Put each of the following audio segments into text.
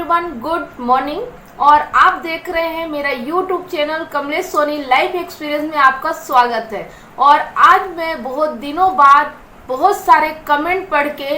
Everyone, good morning. और आप देख रहे हैं मेरा YouTube channel Kamlesh Soni life experience में आपका स्वागत है। और आज मैं बहुत दिनों बाद बहुत सारे कमेंट पढ़ के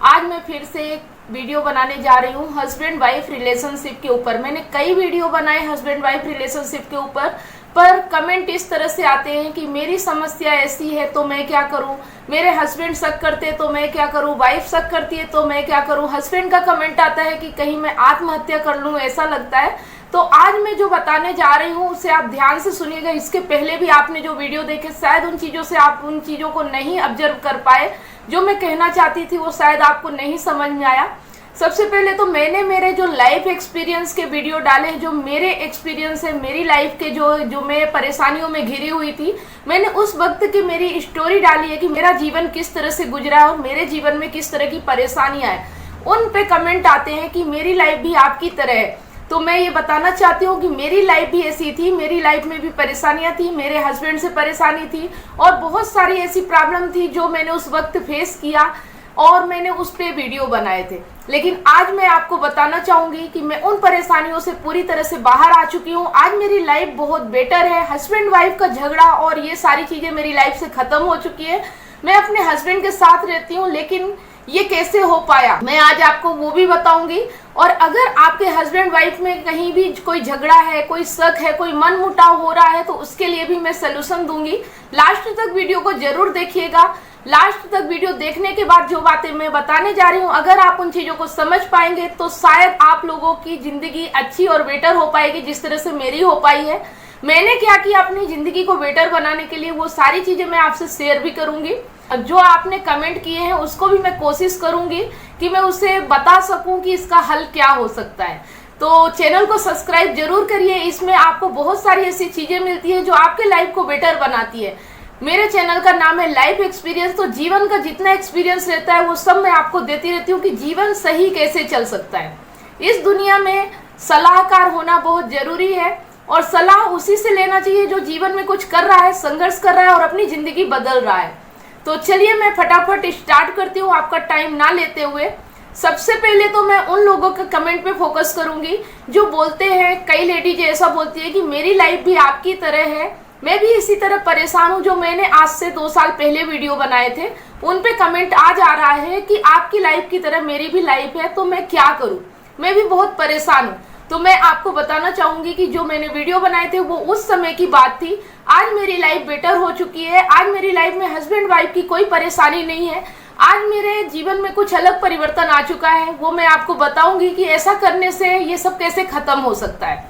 आज मैं फिर से एक वीडियो बनाने जा रही हूँ हस्बैंड वाइफ रिलेशनशिप के ऊपर। मैंने कई वीडियो बनाए हस्बैंड वाइफ रिलेशनशिप के ऊपर, पर कमेंट इस तरह से आते हैं कि मेरी समस्या ऐसी है तो मैं क्या करूं, मेरे हस्बैंड शक करते हैं तो मैं क्या करूं, वाइफ शक करती है तो मैं क्या करूं। हस्बैंड का कमेंट आता है कि कहीं मैं आत्महत्या कर लूं, ऐसा लगता है। तो आज मैं जो बताने जा रही हूं उसे आप ध्यान से सुनिएगा। इसके पहले भी आपने जो वीडियो देखे शायद उन चीज़ों से आप उन चीज़ों को नहीं ऑब्जर्व कर पाए, जो मैं कहना चाहती थी वो शायद आपको नहीं समझ में आया। सबसे पहले तो मैंने मेरे जो लाइफ एक्सपीरियंस के वीडियो डाले, जो मेरे एक्सपीरियंस है मेरी लाइफ के, जो मैं परेशानियों में घिरी हुई थी, मैंने उस वक्त की मेरी स्टोरी डाली है कि मेरा जीवन किस तरह से गुजरा और मेरे जीवन में किस तरह की परेशानियां हैं। उन पे कमेंट आते हैं कि मेरी लाइफ भी आपकी तरह है। तो मैं ये बताना चाहती हूँ कि मेरी लाइफ भी ऐसी थी, मेरी लाइफ में भी परेशानियां थी, मेरे हस्बैंड से परेशानी थी और बहुत सारी ऐसी प्रॉब्लम थी जो मैंने उस वक्त फेस किया और मैंने उस पे वीडियो बनाए थे। लेकिन आज मैं आपको बताना चाहूंगी कि मैं उन परेशानियों से पूरी तरह से बाहर आ चुकी हूँ। आज मेरी लाइफ बहुत बेटर है। हस्बैंड वाइफ का झगड़ा और ये सारी चीजें मेरी लाइफ से खत्म हो चुकी है। मैं अपने हस्बैंड के साथ रहती हूँ, लेकिन ये कैसे हो पाया मैं आज आपको वो भी बताऊंगी। और अगर आपके हस्बैंड वाइफ में कहीं भी कोई झगड़ा है, कोई शक है, कोई मनमुटाव हो रहा है, तो उसके लिए भी मैं सलूशन दूंगी। लास्ट तक वीडियो को जरूर देखिएगा। लास्ट तक वीडियो देखने के बाद जो बातें मैं बताने जा रही हूँ, अगर आप उन चीजों को समझ पाएंगे तो शायद आप लोगों की जिंदगी अच्छी और बेटर हो पाएगी, जिस तरह से मेरी हो पाई है। मैंने क्या किया अपनी जिंदगी को बेटर बनाने के लिए, वो सारी चीजें मैं आपसे शेयर भी करूंगी। जो आपने कमेंट किए हैं उसको भी मैं कोशिश करूंगी कि मैं उसे बता सकूं कि इसका हल क्या हो सकता है। तो चैनल को सब्सक्राइब जरूर करिए। इसमें आपको बहुत सारी ऐसी चीजें मिलती है जो आपके लाइफ को बेटर बनाती है। मेरे चैनल का नाम है लाइफ एक्सपीरियंस। तो जीवन का जितना एक्सपीरियंस रहता है वो सब मैं आपको देती रहती हूँ कि जीवन सही कैसे चल सकता है। इस दुनिया में सलाहकार होना बहुत जरूरी है और सलाह उसी से लेना चाहिए जो जीवन में कुछ कर रहा है, संघर्ष कर रहा है और अपनी जिंदगी बदल रहा है। तो चलिए मैं फटाफट स्टार्ट करती हूँ आपका टाइम ना लेते हुए। सबसे पहले तो मैं उन लोगों के कमेंट पे फोकस करूंगी जो बोलते हैं, कई लेडीज ऐसा बोलती है कि मेरी लाइफ भी आपकी तरह है, मैं भी इसी तरह परेशान हूँ। जो मैंने आज से 2 साल पहले वीडियो बनाए थे उन पे कमेंट आज आ रहा है कि आपकी लाइफ की तरह मेरी भी लाइफ है, तो मैं क्या करूँ, मैं भी बहुत परेशान हूँ। तो मैं आपको बताना चाहूंगी कि जो मैंने वीडियो बनाए थे वो उस समय की बात थी। आज मेरी लाइफ बेटर हो चुकी है। आज मेरी लाइफ में हस्बैंड वाइफ की कोई परेशानी नहीं है। आज मेरे जीवन में कुछ अलग परिवर्तन आ चुका है, वो मैं आपको बताऊंगी कि ऐसा करने से ये सब कैसे खत्म हो सकता है।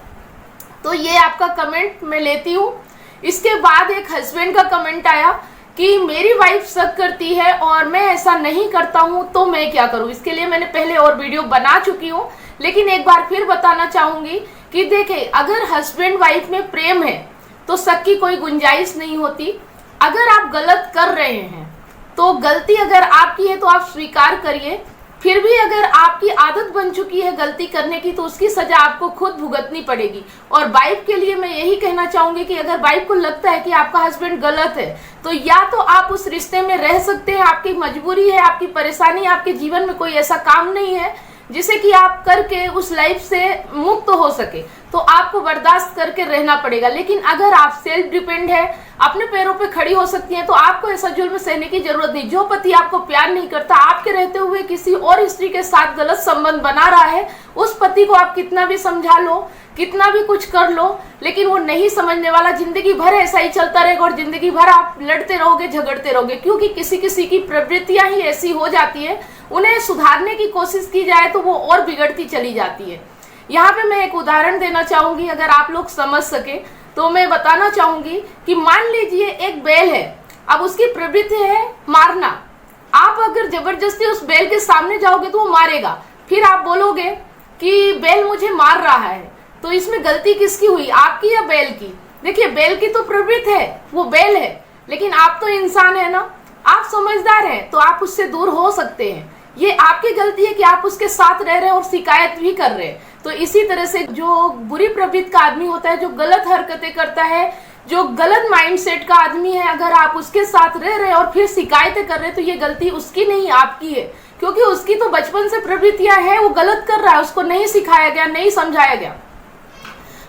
तो ये आपका कमेंट मैं लेती हूँ। इसके बाद एक हस्बैंड का कमेंट आया कि मेरी वाइफ शक करती है और मैं ऐसा नहीं करता हूँ, तो मैं क्या करूँ। इसके लिए मैंने पहले और वीडियो बना चुकी हूँ, लेकिन एक बार फिर बताना चाहूंगी कि देखिए, अगर हस्बैंड वाइफ में प्रेम है तो शक की कोई गुंजाइश नहीं होती। अगर आप गलत कर रहे हैं तो गलती अगर आपकी है तो आप स्वीकार करिए। फिर भी अगर आपकी आदत बन चुकी है गलती करने की तो उसकी सजा आपको खुद भुगतनी पड़ेगी। और वाइफ के लिए मैं यही कहना चाहूंगी कि अगर वाइफ को लगता है कि आपका हस्बैंड गलत है तो या तो आप उस रिश्ते में रह सकते हैं, आपकी मजबूरी है, आपकी परेशानी, आपके जीवन में कोई ऐसा काम नहीं है जिसे कि आप करके उस लाइफ से मुक्त हो सके, तो आपको बर्दाश्त करके रहना पड़ेगा। लेकिन अगर आप सेल्फ डिपेंड है, अपने पैरों पे खड़ी हो सकती हैं, तो आपको ऐसा जुल्म सहने की जरूरत नहीं। जो पति आपको प्यार नहीं करता, आपके रहते हुए किसी और स्त्री के साथ गलत संबंध बना रहा है, उस पति को आप कितना भी समझा लो, कितना भी कुछ कर लो, लेकिन वो नहीं समझने वाला। जिंदगी भर ऐसा ही चलता रहेगा और जिंदगी भर आप लड़ते रहोगे, झगड़ते रहोगे, क्योंकि किसी किसी की प्रवृत्तियां ही ऐसी हो जाती है। उन्हें सुधारने की कोशिश की जाए तो वो और बिगड़ती चली जाती है। यहाँ पे मैं एक उदाहरण देना चाहूंगी, अगर आप लोग समझ सके तो मैं बताना चाहूंगी कि मान लीजिए एक बैल है, अब उसकी प्रवृत्ति है मारना। आप अगर जबरदस्ती उस बैल के सामने जाओगे तो वो मारेगा। फिर आप बोलोगे कि बैल मुझे मार रहा है, तो इसमें गलती किसकी हुई, आपकी या बैल की। देखिए, बैल की तो प्रवृत्ति है, वो बैल है, लेकिन आप तो इंसान है ना, आप समझदार हैं, तो आप उससे दूर हो सकते हैं। ये आपकी गलती है कि आप उसके साथ रह रहे हैं और शिकायत भी कर रहे हैं। तो इसी तरह से जो बुरी प्रवृत्ति का आदमी होता है, जो गलत हरकतें करता है, जो गलत माइंडसेट का आदमी है, अगर आप उसके साथ रह रहे हैं और फिर शिकायतें कर रहे हैं तो ये गलती उसकी नहीं आपकी है। क्योंकि उसकी तो बचपन से प्रवृत्तियां है, वो गलत कर रहा है, उसको नहीं सिखाया गया, नहीं समझाया गया।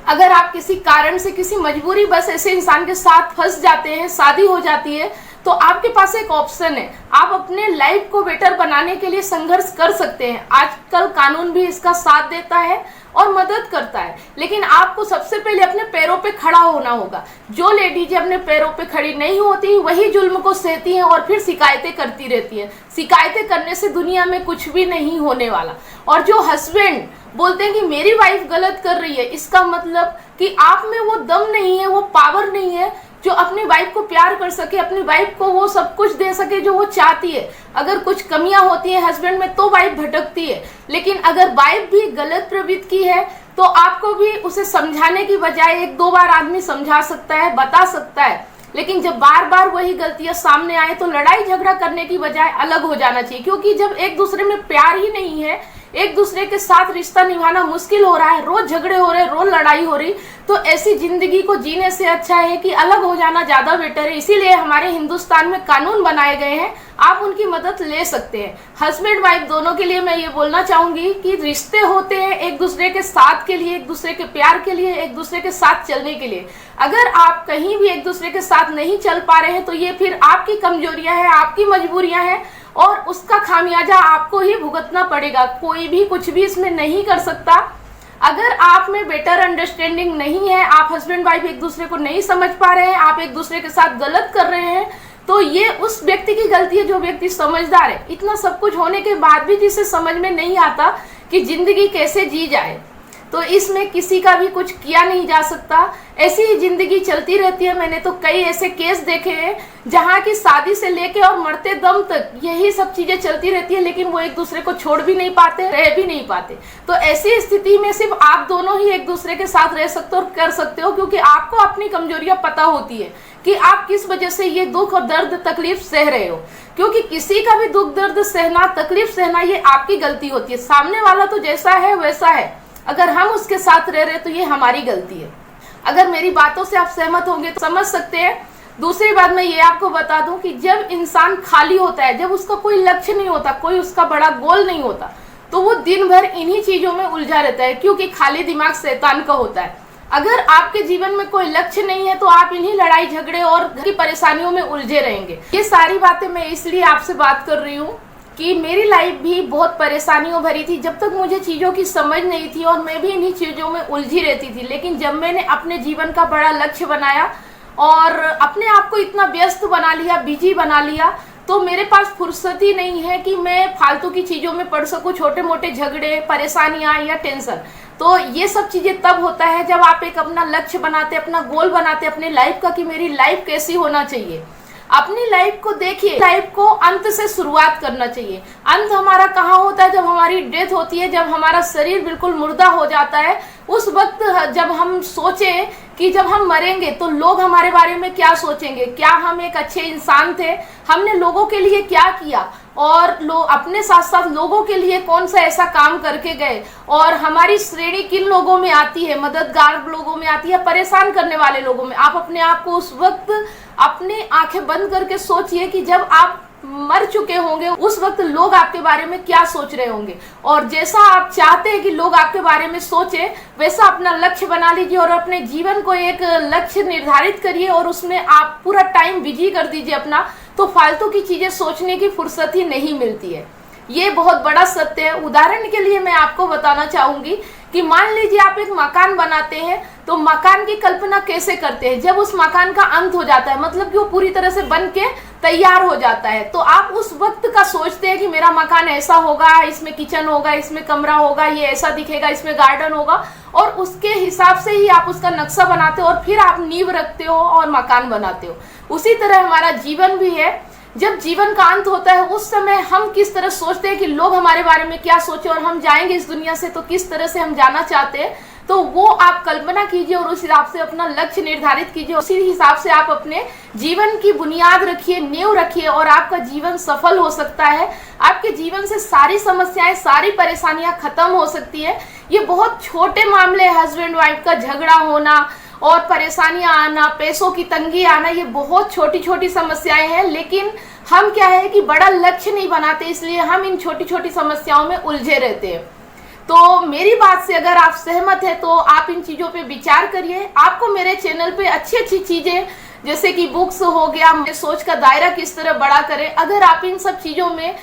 अगर आप किसी कारण से, किसी मजबूरी बस ऐसे इंसान के साथ फंस जाते हैं, शादी हो जाती है, तो आपके पास एक ऑप्शन है, आप अपने लाइफ को बेटर बनाने के लिए संघर्ष कर सकते हैं। आजकल कानून भी इसका साथ देता है और मदद करता है, लेकिन आपको सबसे पहले अपने पैरों पे खड़ा होना होगा। जो लेडीज अपने पैरों पे खड़ी नहीं होती वही जुल्म को सहती हैं और फिर शिकायतें करती रहती हैं। शिकायतें करने से दुनिया में कुछ भी नहीं होने वाला। और जो हस्बैंड बोलते हैं कि मेरी वाइफ गलत कर रही है, इसका मतलब कि आप में वो दम नहीं है, वो पावर नहीं है जो अपनी वाइफ को प्यार कर सके, अपनी वाइफ को वो सब कुछ दे सके जो वो चाहती है। अगर कुछ कमियां होती है हस्बैंड में तो वाइफ भटकती है, लेकिन अगर वाइफ भी गलत प्रवृत्ति की है तो आपको भी उसे समझाने की बजाय एक दो बार आदमी समझा सकता है, बता सकता है, लेकिन जब बार बार वही गलतियां सामने आए तो लड़ाई झगड़ा करने की बजाय अलग हो जाना चाहिए। क्योंकि जब एक दूसरे में प्यार ही नहीं है, एक दूसरे के साथ रिश्ता निभाना मुश्किल हो रहा है, रोज झगड़े हो रहे, रोज लड़ाई हो रही, तो ऐसी जिंदगी को जीने से अच्छा है कि अलग हो जाना ज्यादा बेटर है। इसीलिए हमारे हिंदुस्तान में कानून बनाए गए हैं, आप उनकी मदद ले सकते हैं। हस्बैंड वाइफ दोनों के लिए मैं ये बोलना चाहूंगी कि रिश्ते होते हैं एक दूसरे के साथ के लिए, एक दूसरे के प्यार के लिए, एक दूसरे के साथ चलने के लिए। अगर आप कहीं भी एक दूसरे के साथ नहीं चल पा रहे हैं तो ये फिर आपकी कमजोरियां हैं, आपकी मजबूरियां हैं और उसका खामियाजा आपको ही भुगतना पड़ेगा। कोई भी कुछ भी इसमें नहीं कर सकता। अगर आप में बेटर अंडरस्टैंडिंग नहीं है, आप हस्बैंड वाइफ एक दूसरे को नहीं समझ पा रहे हैं, आप एक दूसरे के साथ गलत कर रहे हैं, तो ये उस व्यक्ति की गलती है जो व्यक्ति समझदार है। इतना सब कुछ होने के बाद भी जिसे समझ में नहीं आता कि जिंदगी कैसे जी जाए, तो इसमें किसी का भी कुछ किया नहीं जा सकता। ऐसी ही जिंदगी चलती रहती है। मैंने तो कई ऐसे केस देखे हैं जहाँ की शादी से लेके और मरते दम तक यही सब चीजें चलती रहती है, लेकिन वो एक दूसरे को छोड़ भी नहीं पाते, रह भी नहीं पाते। तो ऐसी स्थिति में सिर्फ आप दोनों ही एक दूसरे के साथ रह सकते हो और कर सकते हो, क्योंकि आपको अपनी कमजोरियां पता होती है कि आप किस वजह से ये दुख और दर्द तकलीफ सह रहे हो। क्योंकि किसी का भी दुख दर्द सहना, तकलीफ सहना, ये आपकी गलती होती है। सामने वाला तो जैसा है वैसा है, अगर हम उसके साथ रह रहे तो ये हमारी गलती है। अगर मेरी बातों से आप सहमत होंगे तो समझ सकते हैं। दूसरी बात मैं ये आपको बता दूं कि जब इंसान खाली होता है, जब उसका कोई लक्ष्य नहीं होता, कोई उसका बड़ा गोल नहीं होता, तो वो दिन भर इन्हीं चीजों में उलझा रहता है, क्योंकि खाली दिमाग शैतान का होता है। अगर आपके जीवन में कोई लक्ष्य नहीं है तो आप इन्हीं लड़ाई झगड़े और घर की परेशानियों में उलझे रहेंगे। ये सारी बातें मैं इसलिए आपसे बात कर रही हूँ कि मेरी लाइफ भी बहुत परेशानियों भरी थी। जब तक मुझे चीज़ों की समझ नहीं थी और मैं भी इन्हीं चीज़ों में उलझी रहती थी, लेकिन जब मैंने अपने जीवन का बड़ा लक्ष्य बनाया और अपने आप को इतना व्यस्त बना लिया, बिजी बना लिया, तो मेरे पास फुर्सत ही नहीं है कि मैं फालतू की चीज़ों में पड़ सकूं, छोटे मोटे झगड़े, परेशानियां या टेंशन। तो ये सब चीज़ें तब होता है जब आप एक अपना लक्ष्य बनाते, अपना गोल बनाते अपने लाइफ का कि मेरी लाइफ कैसी होना चाहिए। अपनी लाइफ को देखिए, लाइफ को अंत से शुरुआत करना चाहिए। अंत हमारा कहाँ होता है? जब हमारी डेथ होती है, जब हमारा शरीर बिल्कुल मुर्दा हो जाता है। उस वक्त जब हम सोचें कि जब हम मरेंगे तो लोग हमारे बारे में क्या सोचेंगे, क्या हम एक अच्छे इंसान थे, हमने लोगों के लिए क्या किया, और अपने साथ साथ लोगों के लिए कौन सा ऐसा काम करके गए, और हमारी श्रेणी किन लोगों में आती है, मददगार लोगों में आती है, परेशान करने वाले लोगों में। आप अपने आप को उस वक्त अपनी आंखें बंद करके सोचिए कि जब आप मर चुके होंगे उस वक्त लोग आपके बारे में क्या सोच रहे होंगे, और जैसा आप चाहते हैं कि लोग आपके बारे में सोचे वैसा अपना लक्ष्य बना लीजिए और अपने जीवन को एक लक्ष्य निर्धारित करिए और उसमें आप पूरा टाइम बिजी कर दीजिए अपना। तो फालतू की चीजें सोचने की फुर्सत ही नहीं मिलती है। ये बहुत बड़ा सत्य है। उदाहरण के लिए मैं आपको बताना चाहूंगी कि मान लीजिए आप एक मकान बनाते हैं, तो मकान की कल्पना कैसे करते हैं? जब उस मकान का अंत हो जाता है, मतलब कि वो पूरी तरह से बन के तैयार हो जाता है, तो आप उस वक्त का सोचते हैं कि मेरा मकान ऐसा होगा, इसमें किचन होगा, इसमें कमरा होगा, ये ऐसा दिखेगा, इसमें गार्डन होगा, और उसके हिसाब से ही आप उसका नक्शा बनाते हो और फिर आप नींव रखते हो और मकान बनाते हो। उसी तरह हमारा जीवन भी है। जब जीवन का अंत होता है उस समय हम किस तरह सोचते हैं कि लोग हमारे बारे में क्या सोचे, और हम जाएंगे इस दुनिया से तो किस तरह से हम जाना चाहते हैं, तो वो आप कल्पना कीजिए और उस हिसाब से अपना लक्ष्य निर्धारित कीजिए। उसी हिसाब से आप अपने जीवन की बुनियाद रखिए, नींव रखिए, और आपका जीवन सफल हो सकता है। आपके जीवन से सारी समस्याएं, सारी परेशानियां खत्म हो सकती है। ये बहुत छोटे मामले, हस्बैंड वाइफ का झगड़ा होना और परेशानियां आना, पैसों की तंगी आना, ये बहुत छोटी छोटी समस्याएं हैं, लेकिन हम क्या है कि बड़ा लक्ष्य नहीं बनाते, इसलिए हम इन छोटी छोटी समस्याओं में उलझे रहते हैं। तो मेरी बात से अगर आप सहमत है तो आप इन चीज़ों पे विचार करिए। आपको मेरे चैनल पे अच्छी अच्छी चीज़ें जैसे कि बुक्स हो गया, सोच का दायरा किस तरह बड़ा करें, अगर आप इन सब चीज़ों में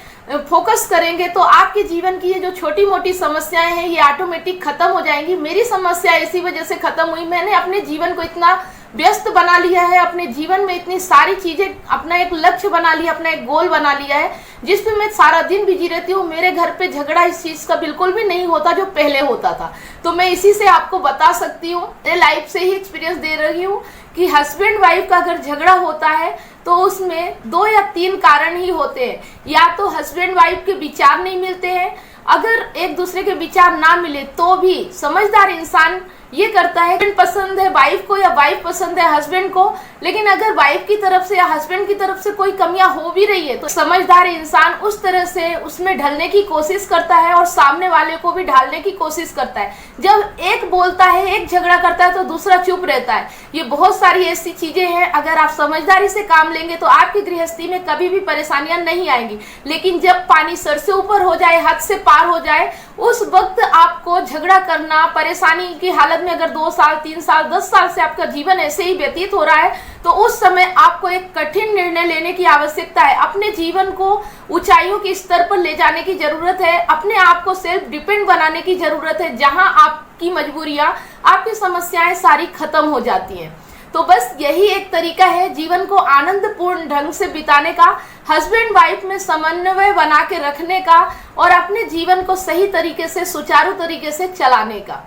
फोकस करेंगे तो आपके जीवन की ये जो छोटी मोटी समस्याएं हैं ये ऑटोमेटिक खत्म हो जाएंगी। मेरी समस्या इसी वजह से खत्म हुई, मैंने अपने जीवन को इतना व्यस्त बना लिया है, अपने जीवन में इतनी सारी चीजें, अपना एक लक्ष्य बना लिया, अपना एक गोल बना लिया है जिस पे मैं सारा दिन बिजी रहती हूँ। मेरे घर पे झगड़ा इस चीज का बिल्कुल भी नहीं होता जो पहले होता था। तो मैं इसी से आपको बता सकती हूँ, मेरे लाइफ से ही एक्सपीरियंस दे रही हूँ कि हस्बैंड वाइफ का अगर झगड़ा होता है तो उसमें 2 या 3 कारण ही होते हैं। या तो हस्बैंड वाइफ के विचार नहीं मिलते हैं, अगर एक दूसरे के विचार ना मिले तो भी समझदार इंसान ये करता है, हस्बैंड पसंद है वाइफ को या वाइफ पसंद है हस्बैंड को, लेकिन अगर वाइफ की तरफ से या हस्बैंड की तरफ से कोई कमियां हो भी रही है तो समझदार इंसान उस तरह से उसमें ढलने की कोशिश करता है और सामने वाले को भी ढालने की कोशिश करता है। जब एक बोलता है, एक झगड़ा करता है तो दूसरा चुप रहता है। ये बहुत सारी ऐसी चीजें हैं, अगर आप समझदारी से काम लेंगे तो आपकी गृहस्थी में कभी भी परेशानियां नहीं आएंगी। लेकिन जब पानी सर से ऊपर हो जाए, हद से पार हो जाए, उस वक्त आपको झगड़ा करना, परेशानी की हालत में अगर 2 साल 3 साल 10 साल से आपका जीवन ऐसे ही व्यतीत हो रहा है तो उस समय आपको एक कठिन निर्णय लेने की आवश्यकता है। अपने जीवन को ऊंचाइयों के स्तर पर ले जाने की जरूरत है, अपने आप को सेल्फ डिपेंड बनाने की जरूरत है, जहां आपकी मजबूरियां, आपकी समस्याएं सारी खत्म हो जाती हैं। तो बस यही एक तरीका है जीवन को आनंदपूर्ण ढंग से बिताने का, हस्बैंड वाइफ में समन्वय बना के रखने का और अपने जीवन को सही तरीके से, सुचारू तरीके से चलाने का।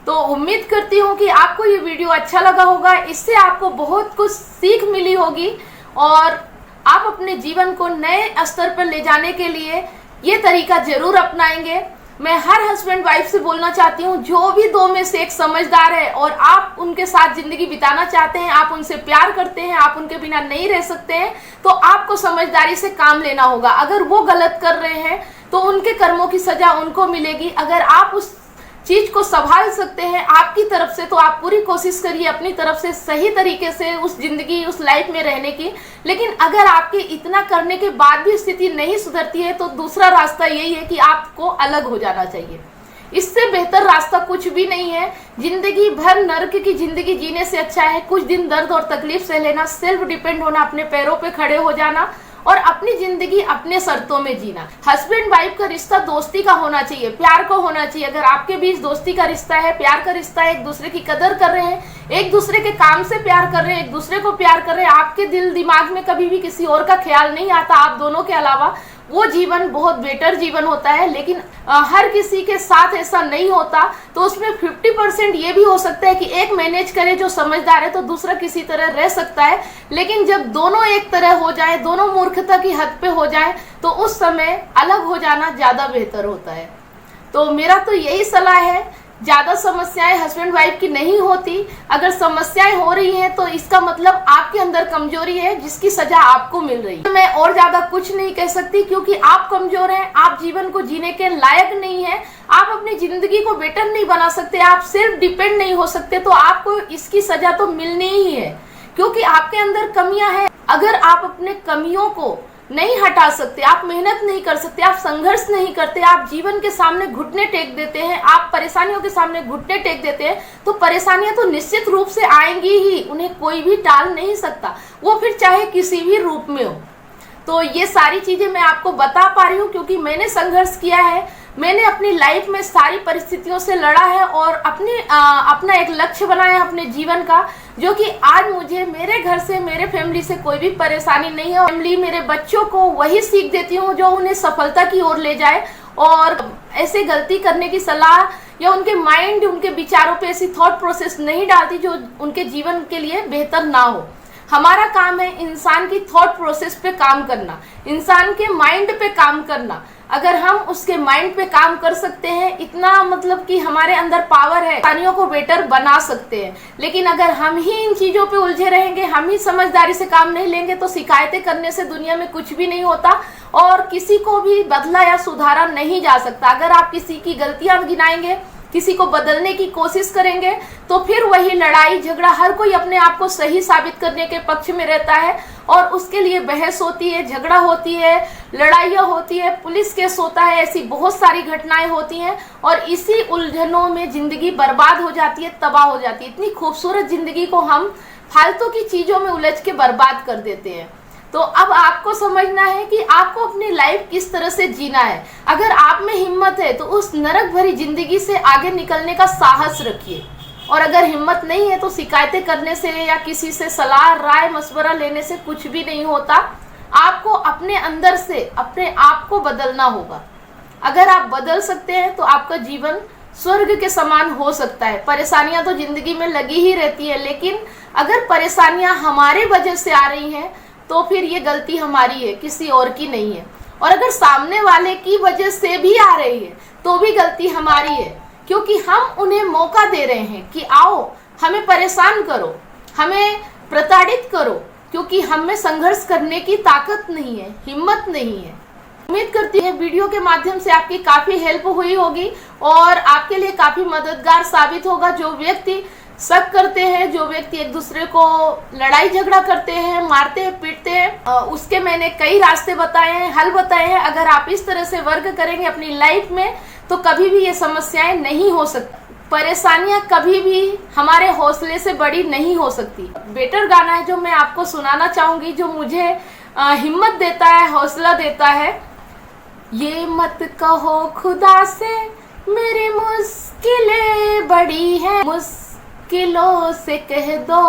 तो उम्मीद करती हूँ कि आपको ये वीडियो अच्छा लगा होगा, इससे आपको बहुत कुछ सीख मिली होगी और आप अपने जीवन को नए स्तर पर ले जाने के लिए ये तरीका जरूर अपनाएंगे। मैं हर हस्बैंड वाइफ से बोलना चाहती हूँ, जो भी 2 में से एक समझदार है और आप उनके साथ जिंदगी बिताना चाहते हैं, आप उनसे प्यार करते हैं, आप उनके बिना नहीं रह सकते हैं, तो आपको समझदारी से काम लेना होगा। अगर वो गलत कर रहे हैं तो उनके कर्मों की सजा उनको मिलेगी। अगर आप उस चीज को संभाल सकते हैं आपकी तरफ से तो आप पूरी कोशिश करिए अपनी तरफ से सही तरीके से उस जिंदगी, उस लाइफ में रहने की। लेकिन अगर आपके इतना करने के बाद भी स्थिति नहीं सुधरती है तो दूसरा रास्ता यही है कि आपको अलग हो जाना चाहिए। इससे बेहतर रास्ता कुछ भी नहीं है। जिंदगी भर नर्क की जिंदगी जीने से अच्छा है कुछ दिन दर्द और तकलीफ सह लेना, सेल्फ डिपेंड होना, अपने पैरों पे खड़े हो जाना और अपनी जिंदगी अपने शर्तों में जीना। हस्बैंड वाइफ का रिश्ता दोस्ती का होना चाहिए, प्यार का होना चाहिए। अगर आपके बीच दोस्ती का रिश्ता है, प्यार का रिश्ता है, एक दूसरे की कदर कर रहे हैं, एक दूसरे के काम से प्यार कर रहे हैं, एक दूसरे को प्यार कर रहे हैं, आपके दिल दिमाग में कभी भी किसी और का ख्याल नहीं आता आप दोनों के अलावा, वो जीवन बहुत बेटर जीवन होता है। लेकिन हर किसी के साथ ऐसा नहीं होता, तो उसमें 50% ये भी हो सकता है कि एक मैनेज करे जो समझदार है तो दूसरा किसी तरह रह सकता है। लेकिन जब दोनों एक तरह हो जाए, दोनों मूर्खता की हद पे हो जाए, तो उस समय अलग हो जाना ज्यादा बेहतर होता है। तो मेरा तो यही सलाह है, ज्यादा समस्याएं हस्बैंड वाइफ की नहीं होती। अगर समस्याएं हो रही हैं तो इसका मतलब आपके अंदर कमजोरी है जिसकी सजा आपको मिल रही है। मैं और ज्यादा कुछ नहीं कह सकती क्योंकि आप कमजोर हैं, आप जीवन को जीने के लायक नहीं है, आप अपनी जिंदगी को बेटर नहीं बना सकते, आप सेल्फ डिपेंड नहीं हो सकते, तो आपको इसकी सजा तो मिलनी ही है क्योंकि आपके अंदर कमियां हैं। अगर आप अपने कमियों को नहीं हटा सकते, आप मेहनत नहीं कर सकते, आप संघर्ष नहीं करते, आप जीवन के सामने घुटने टेक देते हैं, आप परेशानियों के सामने घुटने टेक देते हैं, तो परेशानियां तो निश्चित रूप से आएंगी ही, उन्हें कोई भी टाल नहीं सकता, वो फिर चाहे किसी भी रूप में हो। तो ये सारी चीजें मैं आपको बता पा रही हूँ क्योंकि मैंने संघर्ष किया है, मैंने अपनी लाइफ में सारी परिस्थितियों से लड़ा है और अपना एक लक्ष्य बनाया अपने जीवन का, जो कि आज मुझे मेरे घर से, मेरे फैमिली से कोई भी परेशानी नहीं है। फैमिली, मेरे बच्चों को वही सीख देती हूँ जो उन्हें सफलता की ओर ले जाए और ऐसे गलती करने की सलाह या उनके माइंड, उनके विचारों पे ऐसी थॉट प्रोसेस नहीं डालती जो उनके जीवन के लिए बेहतर ना हो। हमारा काम है इंसान की थॉट प्रोसेस पे काम करना, इंसान के माइंड पे काम करना। अगर हम उसके माइंड पे काम कर सकते हैं, इतना मतलब कि हमारे अंदर पावर है, प्राणियों को बेटर बना सकते हैं। लेकिन अगर हम ही इन चीजों पे उलझे रहेंगे, हम ही समझदारी से काम नहीं लेंगे, तो शिकायतें करने से दुनिया में कुछ भी नहीं होता और किसी को भी बदला या सुधारा नहीं जा सकता। अगर आप किसी की गलतियां गिनाएंगे, किसी को बदलने की कोशिश करेंगे तो फिर वही लड़ाई झगड़ा, हर कोई अपने आप को सही साबित करने के पक्ष में रहता है और उसके लिए बहस होती है, झगड़ा होती है, लड़ाइयाँ होती है, पुलिस केस होता है, ऐसी बहुत सारी घटनाएं होती हैं और इसी उलझनों में जिंदगी बर्बाद हो जाती है, तबाह हो जाती है। इतनी खूबसूरत जिंदगी को हम फालतू की चीज़ों में उलझ के बर्बाद कर देते हैं। तो अब आपको समझना है कि आपको अपनी लाइफ किस तरह से जीना है। अगर आप में हिम्मत है तो उस नरक भरी जिंदगी से आगे निकलने का साहस रखिए, और अगर हिम्मत नहीं है तो शिकायतें करने से या किसी से सलाह राय मशवरा लेने से कुछ भी नहीं होता। आपको अपने अंदर से अपने आप को बदलना होगा। अगर आप बदल सकते हैं तो आपका जीवन स्वर्ग के समान हो सकता है। परेशानियां तो जिंदगी में लगी ही रहती है, लेकिन अगर परेशानियां हमारे वजह से आ रही हैं तो फिर ये गलती हमारी है, किसी और की नहीं है। और अगर सामने वाले की वजह से भी आ रही है तो भी गलती हमारी है, क्योंकि हम उन्हें मौका दे रहे हैं कि आओ हमें परेशान करो, हमें प्रताड़ित करो, क्योंकि हम में संघर्ष करने की ताकत नहीं है, हिम्मत नहीं है। उम्मीद करती है वीडियो के माध्यम से आपकी काफ़ी हेल्प हुई होगी और आपके लिए काफ़ी मददगार साबित होगा। जो व्यक्ति शक करते हैं, जो व्यक्ति एक दूसरे को लड़ाई झगड़ा करते हैं, मारते हैं, पीटते हैं, उसके मैंने कई रास्ते बताए हैं, हल बताए हैं। अगर आप इस तरह से वर्क करेंगे अपनी लाइफ में तो कभी भी ये समस्याएं नहीं हो सकती, परेशानियां कभी भी हमारे हौसले से बड़ी नहीं हो सकती। बेटर गाना है जो मैं आपको सुनाना चाहूंगी, जो मुझे हिम्मत देता है, हौसला देता है। ये मत कहो खुदा से मेरी मुश्किलें बड़ी हैं, मुश्किलों से कह दो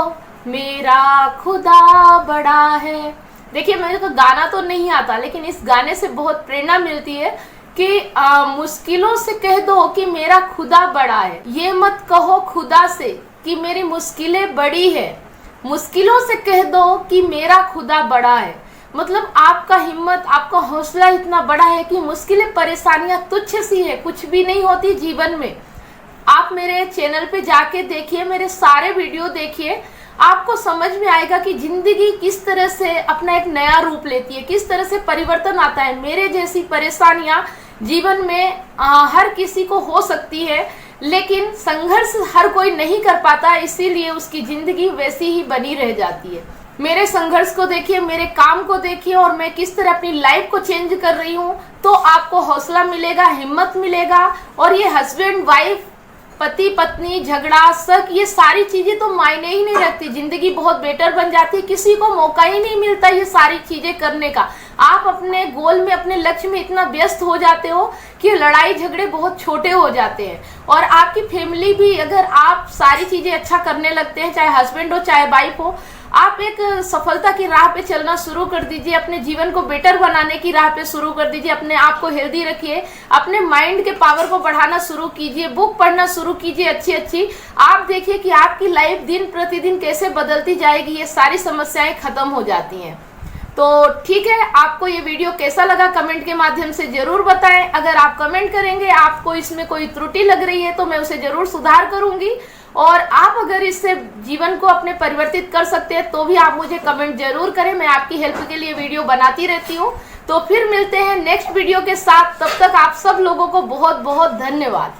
मेरा खुदा बड़ा है। देखिए, मेरे को गाना तो नहीं आता, लेकिन इस गाने से बहुत प्रेरणा मिलती है कि मुश्किलों से कह दो कि मेरा खुदा बड़ा है। ये मत कहो खुदा से कि मेरी मुश्किलें बड़ी है, मुश्किलों से कह दो कि मेरा खुदा बड़ा है। मतलब आपका हिम्मत, आपका हौसला इतना बड़ा है कि मुश्किलें, परेशानियां तुच्छ सी है, कुछ भी नहीं होती जीवन में। आप मेरे चैनल पे जाके देखिए, मेरे सारे वीडियो देखिए, आपको समझ में आएगा कि जिंदगी किस तरह से अपना एक नया रूप लेती है, किस तरह से परिवर्तन आता है। मेरे जैसी परेशानियां जीवन में हर किसी को हो सकती है, लेकिन संघर्ष हर कोई नहीं कर पाता, इसीलिए उसकी जिंदगी वैसी ही बनी रह जाती है। मेरे संघर्ष को देखिए, मेरे काम को देखिए और मैं किस तरह अपनी लाइफ को चेंज कर रही हूँ, तो आपको हौसला मिलेगा, हिम्मत मिलेगा। और ये हस्बैंड वाइफ, पति पत्नी, झगड़ा, शक, ये सारी चीजें तो मायने ही नहीं रखती। जिंदगी बहुत बेटर बन जाती है, किसी को मौका ही नहीं मिलता ये सारी चीजें करने का। आप अपने गोल में, अपने लक्ष्य में इतना व्यस्त हो जाते हो कि लड़ाई झगड़े बहुत छोटे हो जाते हैं। और आपकी फैमिली भी, अगर आप सारी चीजें अच्छा करने लगते हैं, चाहे हस्बैंड हो चाहे वाइफ हो, आप एक सफलता की राह पे चलना शुरू कर दीजिए, अपने जीवन को बेटर बनाने की राह पे शुरू कर दीजिए। अपने आप को हेल्दी रखिए, अपने माइंड के पावर को बढ़ाना शुरू कीजिए, बुक पढ़ना शुरू कीजिए अच्छी अच्छी। आप देखिए कि आपकी लाइफ दिन प्रतिदिन कैसे बदलती जाएगी, ये सारी समस्याएं खत्म हो जाती हैं। तो ठीक है, आपको ये वीडियो कैसा लगा कमेंट के माध्यम से जरूर बताएं। अगर आप कमेंट करेंगे, आपको इसमें कोई त्रुटि लग रही है तो मैं उसे जरूर सुधार करूंगी। और आप अगर इससे जीवन को अपने परिवर्तित कर सकते हैं तो भी आप मुझे कमेंट जरूर करें, मैं आपकी हेल्प के लिए वीडियो बनाती रहती हूँ। तो फिर मिलते हैं नेक्स्ट वीडियो के साथ, तब तक आप सब लोगों को बहुत बहुत धन्यवाद।